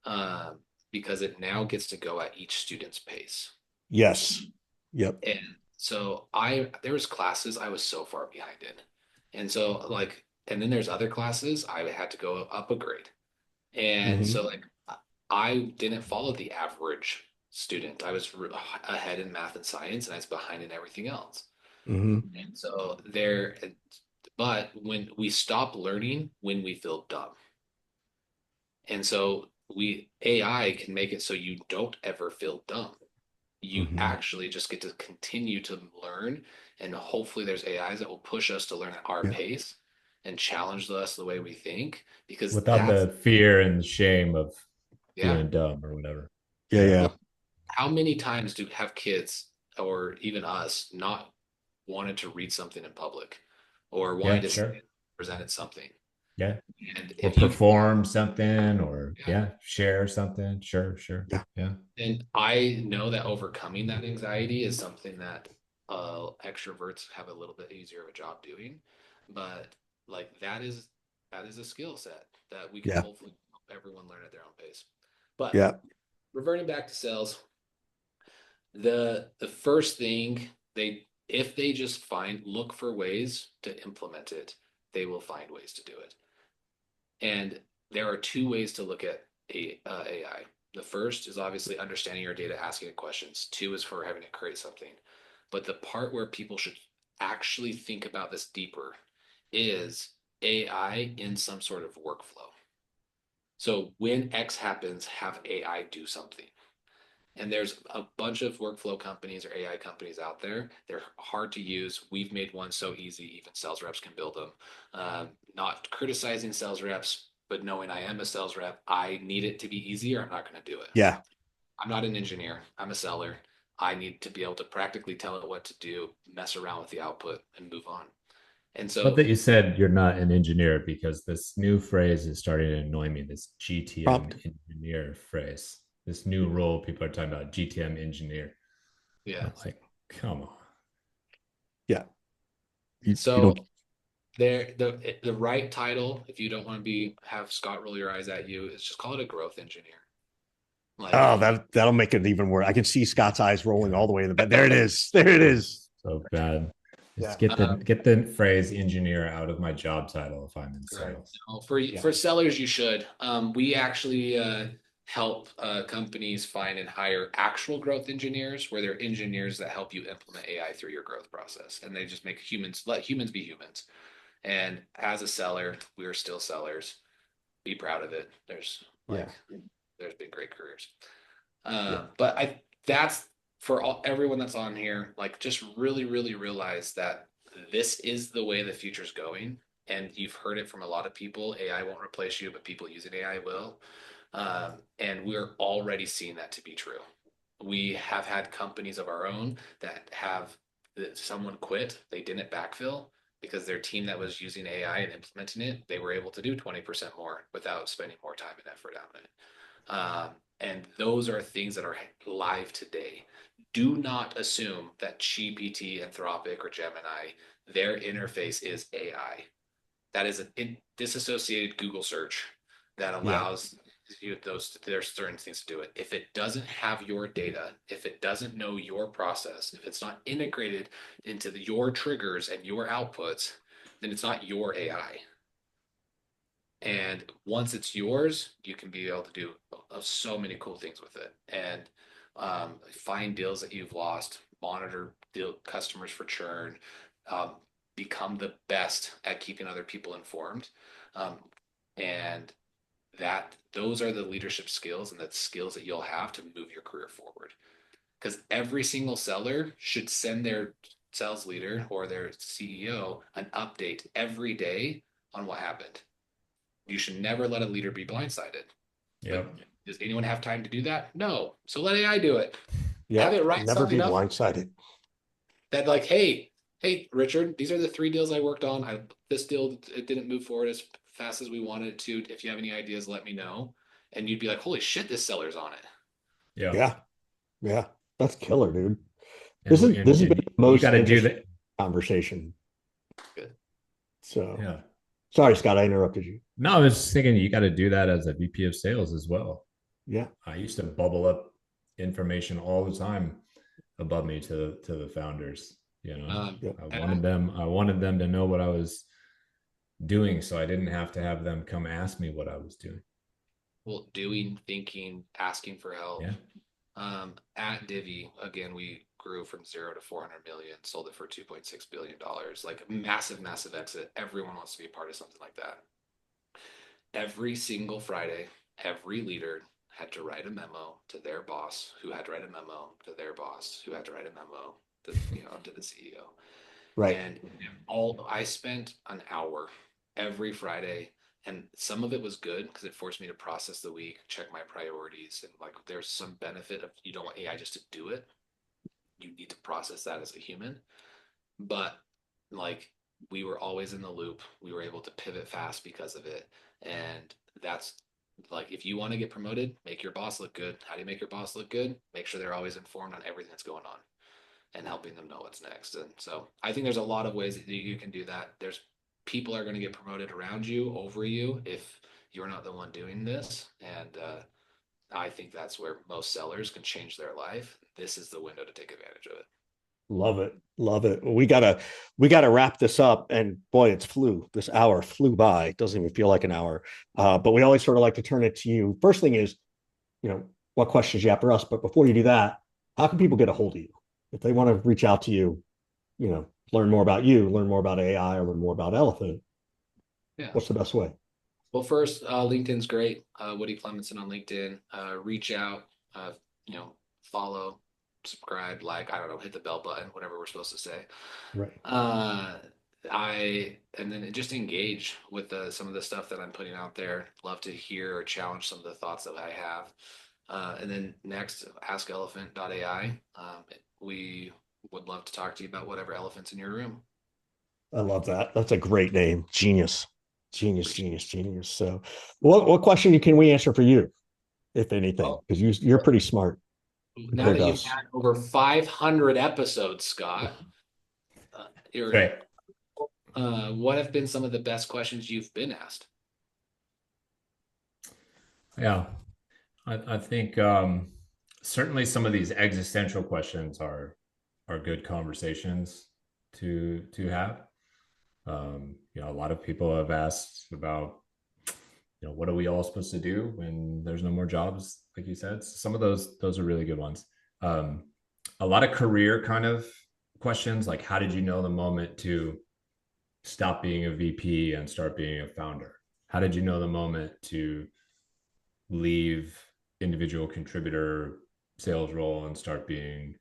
Speaker 3: um, because it now gets to go at each student's pace.
Speaker 2: Yes. Yep.
Speaker 3: And so there was classes I was so far behind in. And so like, and then there's other classes I had to go up a grade. And
Speaker 2: Mm-hmm.
Speaker 3: so like, I didn't follow the average student. I was ahead in math and science and I was behind in everything else.
Speaker 2: Mm-hmm.
Speaker 3: And so but when we stop learning when we feel dumb. And so AI can make it so you don't ever feel dumb. You
Speaker 2: Mm-hmm.
Speaker 3: actually just get to continue to learn. And hopefully there's AIs that will push us to learn at our
Speaker 2: Yeah.
Speaker 3: pace and challenge us the way we think, because
Speaker 1: Without the fear and shame of
Speaker 3: yeah.
Speaker 1: feeling dumb or whatever.
Speaker 2: Yeah.
Speaker 1: Yeah.
Speaker 2: Yeah.
Speaker 3: How many times do have kids or even us not wanted to read something in public or wanting
Speaker 1: Yeah,
Speaker 3: to
Speaker 1: sure.
Speaker 3: presented something?
Speaker 1: Yeah.
Speaker 3: And
Speaker 1: Or
Speaker 3: if you,
Speaker 1: perform something or
Speaker 3: yeah,
Speaker 1: yeah, share something. Sure, sure.
Speaker 2: Yeah.
Speaker 1: Yeah.
Speaker 3: and I know that overcoming that anxiety is something that extroverts have a little bit easier of a job doing, but like that is a skill set that we can
Speaker 2: Yeah.
Speaker 3: hopefully help everyone learn at their own pace. But
Speaker 2: Yeah.
Speaker 3: reverting back to sales, the first thing they if they just look for ways to implement it, they will find ways to do it. And there are two ways to look at AI. The first is obviously understanding your data, asking it questions. Two is for having to create something. But the part where people should actually think about this deeper is AI in some sort of workflow. So when X happens, have AI do something. And there's a bunch of workflow companies or AI companies out there. They're hard to use. We've made one so easy, even sales reps can build them. Not criticizing sales reps, but knowing I am a sales rep, I need it to be easier. I'm not going to do it.
Speaker 2: Yeah.
Speaker 3: I'm not an engineer. I'm a seller. I need to be able to practically tell it what to do, mess around with the output, and move on. And
Speaker 1: Love
Speaker 3: so,
Speaker 1: that you said you're not an engineer because this new phrase is starting to annoy me. This GTM
Speaker 2: Prompt.
Speaker 1: engineer phrase, this new role people are talking about, GTM engineer.
Speaker 3: yeah.
Speaker 1: I'm like, come on.
Speaker 2: Yeah. You
Speaker 3: So
Speaker 2: don't.
Speaker 3: the right title, if you don't want to have Scott roll your eyes at you, is just call it a growth engineer. Like,
Speaker 2: Oh, that'll make it even worse. I can see Scott's eyes rolling all
Speaker 1: God,
Speaker 2: the way in the back. There it is. There it is.
Speaker 1: so bad.
Speaker 2: Yeah.
Speaker 1: Just get the phrase engineer out of my job title if I'm in
Speaker 3: right.
Speaker 1: sales.
Speaker 3: No,
Speaker 2: Yeah.
Speaker 3: for sellers, you should. We actually help companies find and hire actual growth engineers, where they're engineers that help you implement AI through your growth process, and they just let humans be humans. And as a seller, we are still sellers. Be proud of it.
Speaker 2: Yeah.
Speaker 3: There's been great careers.
Speaker 2: Yeah.
Speaker 3: But that's for everyone that's on here, like just really, really realize that this is the way the future's going. And you've heard it from a lot of people. AI won't replace you, but people using AI will. And we're already seeing that to be true. We have had companies of our own that have someone quit, they didn't backfill because their team that was using AI and implementing it, they were able to do 20% more without spending more time and effort on it. And those are things that are live today. Do not assume that GPT, Anthropic, or Gemini, their interface is AI. That is a disassociated Google search that
Speaker 2: Yeah.
Speaker 3: allows you those there's certain things to do it. If it doesn't have your data, if it doesn't know your process, if it's not integrated into your triggers and your outputs, then it's not your AI. And once it's yours, you can be able to do so many cool things with it. And find deals that you've lost, monitor deal customers for churn, um, become the best at keeping other people informed. Um, and that those are the leadership skills and the skills that you'll have to move your career forward. Because every single seller should send their sales leader or their CEO an update every day on what happened. You should never let a leader be blindsided. But
Speaker 1: Yep.
Speaker 3: does anyone have time to do that? No. So let AI do it. Have
Speaker 2: Yeah.
Speaker 3: it write
Speaker 2: Never be
Speaker 3: something up
Speaker 2: blindsided.
Speaker 3: that like, hey, Richard, these are the 3 deals I worked on. This deal it didn't move forward as fast as we wanted it to. If you have any ideas, let me know. And you'd be like, holy shit, this seller's on it.
Speaker 1: Yeah.
Speaker 2: Yeah. Yeah. That's killer, dude.
Speaker 1: And,
Speaker 2: This has been
Speaker 1: and
Speaker 2: the
Speaker 1: you
Speaker 2: most
Speaker 1: got to do
Speaker 2: interesting
Speaker 1: that.
Speaker 2: conversation.
Speaker 3: Good.
Speaker 2: So
Speaker 1: Yeah.
Speaker 2: sorry, Scott, I interrupted you.
Speaker 1: No, I was thinking you got to do that as a VP of sales as well.
Speaker 2: Yeah.
Speaker 1: I used to bubble up information all the time above me to the founders. You know,
Speaker 2: Yeah.
Speaker 1: I wanted them to know what I was doing, so I didn't have to have them come ask me what I was doing.
Speaker 3: Well, doing, thinking, asking for help.
Speaker 1: Yeah.
Speaker 3: At Divvy, again, we grew from 0 to 400 million, sold it for $2.6 billion. Like massive, massive exit. Everyone wants to be a part of something like that. Every single Friday, every leader had to write a memo to their boss, who had to write a memo to their boss, who had to write a memo to to the CEO.
Speaker 2: Right.
Speaker 3: And all I spent an hour every Friday, and some of it was good because it forced me to process the week, check my priorities, and like there's some benefit of you don't want AI just to do it. You need to process that as a human. But like we were always in the loop. We were able to pivot fast because of it. And that's like if you want to get promoted, make your boss look good. How do you make your boss look good? Make sure they're always informed on everything that's going on and helping them know what's next. And so I think there's a lot of ways that you can do that. There's people are going to get promoted around you, over you, if you're not the one doing this. And I think that's where most sellers can change their life. This is the window to take advantage of it.
Speaker 2: Love it. Love it. We gotta wrap this up. And boy, this hour flew by. It doesn't even feel like an hour. But we always sort of like to turn it to you. First thing is, you know, what questions you have for us. But before you do that, how can people get a hold of you? If they want to reach out to you, learn more about you, learn more about AI, or learn more about Elephant,
Speaker 3: Yeah.
Speaker 2: what's the best way?
Speaker 3: Well, first, LinkedIn's great. Woody Klemetson on LinkedIn. Reach out, uh, follow, subscribe, like, I don't know, hit the bell button, whatever we're supposed to say.
Speaker 2: Right.
Speaker 3: Uh, and then just engage with some of the stuff that I'm putting out there. Love to hear or challenge some of the thoughts that I have. And then next, AskElephant.ai. We would love to talk to you about whatever elephant's in your room.
Speaker 2: I love that. That's a great name. Genius. Genius, genius, genius. So what question can we answer for you, if anything?
Speaker 3: Well,
Speaker 2: Because you're pretty smart
Speaker 3: now
Speaker 2: compared
Speaker 3: that
Speaker 2: to
Speaker 3: you've
Speaker 2: us.
Speaker 3: had over 500 episodes, Scott, you're
Speaker 1: Right.
Speaker 3: what have been some of the best questions you've been asked?
Speaker 1: Yeah. I think certainly some of these existential questions are good conversations to have. A lot of people have asked about, what are we all supposed to do when there's no more jobs, like you said. Some of those are really good ones. Um, a lot of career kind of questions, like how did you know the moment to stop being a VP and start being a founder? How did you know the moment to leave individual contributor sales role and start being,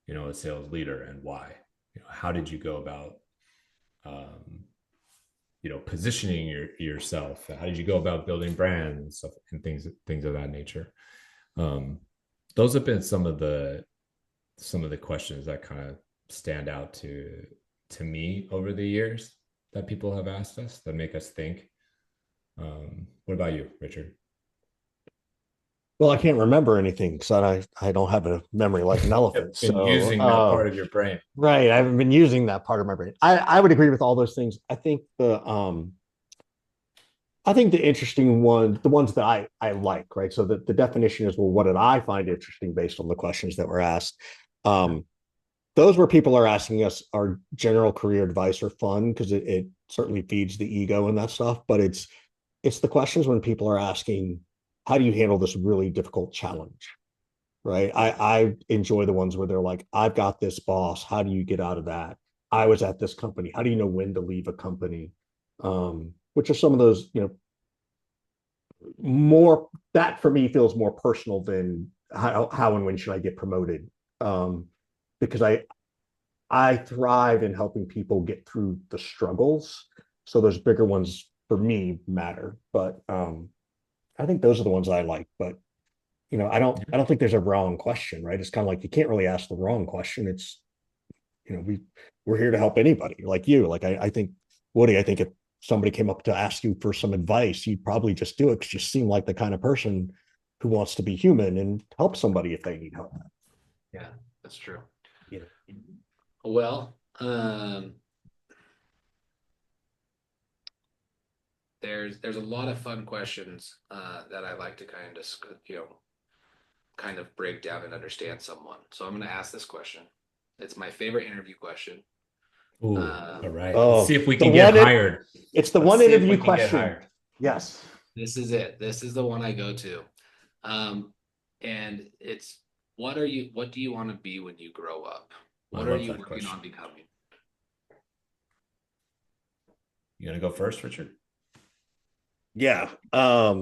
Speaker 1: a sales leader, and why? How did you go about um, positioning yourself? How did you go about building brands and stuff and things of that nature? those have been some of the questions that kind of stand out to me over the years that people have asked us that make us think. What about you, Richard?
Speaker 2: Well, I can't remember anything because I don't have a memory like an elephant.
Speaker 1: I've been
Speaker 2: So,
Speaker 1: using that part of your brain.
Speaker 2: right, I haven't been using that part of my brain. I would agree with all those things. I think the interesting one, the ones that I like, right? So the definition is, well, what did I find interesting based on the questions that were asked? Um, those where people are asking us our general career advice are fun because it certainly feeds the ego and that stuff. But it's the questions when people are asking, how do you handle this really difficult challenge? Right. I enjoy the ones where they're like, I've got this boss. How do you get out of that? I was at this company. How do you know when to leave a company? Which are some of those, more that for me feels more personal than how and when should I get promoted? Because I thrive in helping people get through the struggles. So those bigger ones for me matter. But I think those are the ones I like. But I don't think there's a wrong question, right? It's kind of like you can't really ask the wrong question. It's we're here to help anybody like you. Like I think Woody, I think if somebody came up to ask you for some advice, you'd probably just do it because you seem like the kind of person who wants to be human and help somebody if they need help.
Speaker 3: Yeah, that's true.
Speaker 2: Yeah.
Speaker 3: Well, there's a lot of fun questions that I like to kind of break down and understand someone. So I'm going to ask this question. It's my favorite interview question.
Speaker 1: Ooh, all right.
Speaker 2: Oh,
Speaker 1: Let's see if we can get hired.
Speaker 2: It's the
Speaker 1: Let's
Speaker 2: one
Speaker 1: see if we
Speaker 2: interview
Speaker 1: can get
Speaker 2: question.
Speaker 1: hired.
Speaker 2: Yes.
Speaker 3: This is it. This is the one I go to. And it's what do you want to be when you grow up? What are you working
Speaker 1: question.
Speaker 3: on becoming?
Speaker 1: You gonna go first, Richard?
Speaker 2: Yeah.
Speaker 1: By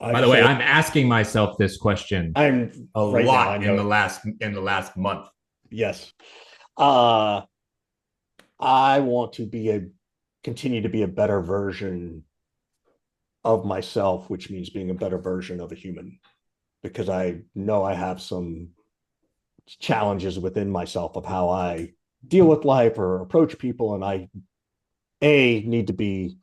Speaker 1: the way, I'm asking myself this question
Speaker 2: I'm
Speaker 1: a
Speaker 2: right
Speaker 1: lot
Speaker 2: now,
Speaker 1: in the last month.
Speaker 2: Yes. I want to continue to be a better version of myself, which means being a better version of a human, because I know I have some challenges within myself of how I deal with life or approach people. And I need to be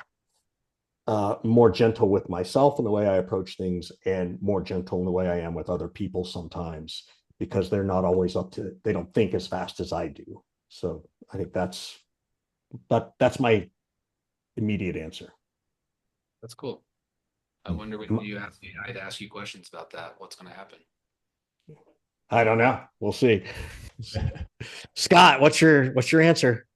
Speaker 2: more gentle with myself in the way I approach things and more gentle in the way I am with other people sometimes, because they're not always they don't think as fast as I do. So I think that's my immediate answer.
Speaker 3: That's cool. I wonder when you ask me, I'd ask you questions about that. What's going to happen?
Speaker 2: I don't know. We'll see. Scott, what's your answer?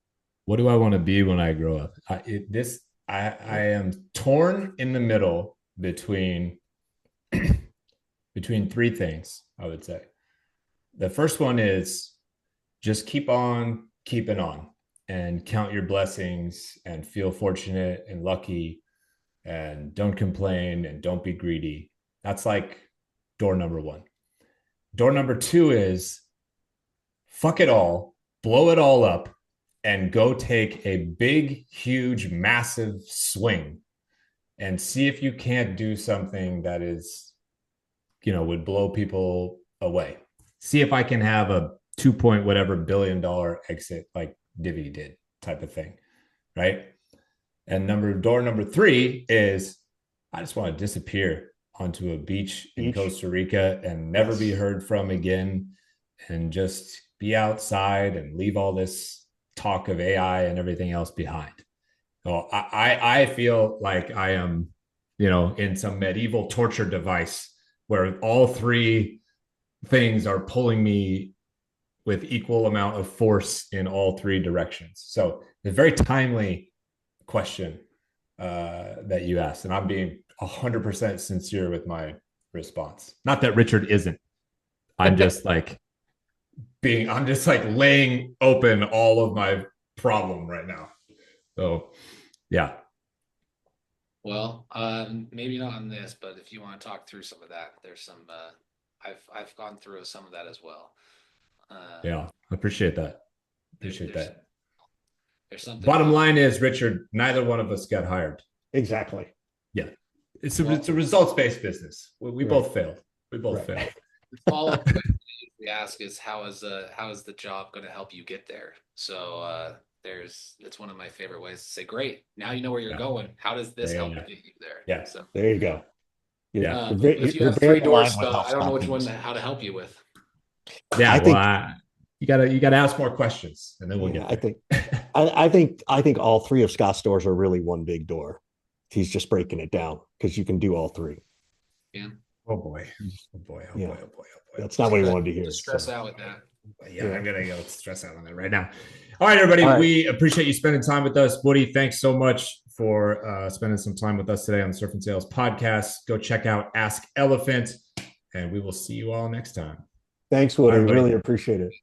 Speaker 1: What do I want to be when I grow up? I am torn in the middle between three things, I would say. The first one is just keep on keeping on and count your blessings and feel fortunate and lucky and don't complain and don't be greedy. That's like door number one. Door number two is fuck it all, blow it all up, and go take a big, huge, massive swing and see if you can't do something that is, would blow people away. See if I can have a 2 point whatever $billion exit like Divvy did type of thing. Right. And door number three is I just want to disappear onto a beach in Costa Rica and never be heard from again and just be outside and leave all this talk of AI and everything else behind. So I feel like I am, in some medieval torture device where all three things are pulling me with equal amount of force in all three directions. So it's a very timely question that you asked, and I'm being 100% sincere with my response. Not that Richard isn't. I'm just like laying open all of my problem right now. So, yeah.
Speaker 3: Well, maybe not on this, but if you want to talk through some of that, there's some. I've gone through some of that as well.
Speaker 1: Yeah, I appreciate that. Appreciate that.
Speaker 3: There's something.
Speaker 1: Bottom line is, Richard, neither one of us got hired.
Speaker 2: Exactly.
Speaker 1: Yeah, it's a results-based business. We both failed. We both
Speaker 2: Right.
Speaker 1: failed.
Speaker 3: The follow-up question we ask is how is the job going to help you get there? So it's one of my favorite ways to say, great, now you know where you're going. How does this help get you there?
Speaker 1: Yeah.
Speaker 3: So
Speaker 2: There you go.
Speaker 3: if you
Speaker 2: You're
Speaker 3: have
Speaker 2: very
Speaker 3: 3 doors
Speaker 2: aligned with
Speaker 3: shut, I don't know
Speaker 2: HubSpot
Speaker 3: which one
Speaker 2: things.
Speaker 3: how to help you with.
Speaker 1: Yeah.
Speaker 2: I think,
Speaker 1: you gotta ask more questions, and then we'll
Speaker 2: yeah,
Speaker 1: get there.
Speaker 2: I think all three of Scott's doors are really one big door. He's just breaking it down because you can do all three.
Speaker 3: Yeah.
Speaker 1: Oh boy. Oh boy. Oh
Speaker 2: Yeah.
Speaker 1: boy. Oh boy. Oh boy.
Speaker 2: That's not what he wanted to hear.
Speaker 3: Just stress out with that.
Speaker 1: Yeah,
Speaker 2: Yeah.
Speaker 1: I'm gonna go stress out on that right now. All right, everybody.
Speaker 2: All right.
Speaker 1: We appreciate you spending time with us. Woody, thanks so much for spending some time with us today on the Surf and Sales podcast. Go check out Ask Elephant, and we will see you all next time.
Speaker 2: Thanks, Woody.
Speaker 1: All right,
Speaker 2: really appreciate it.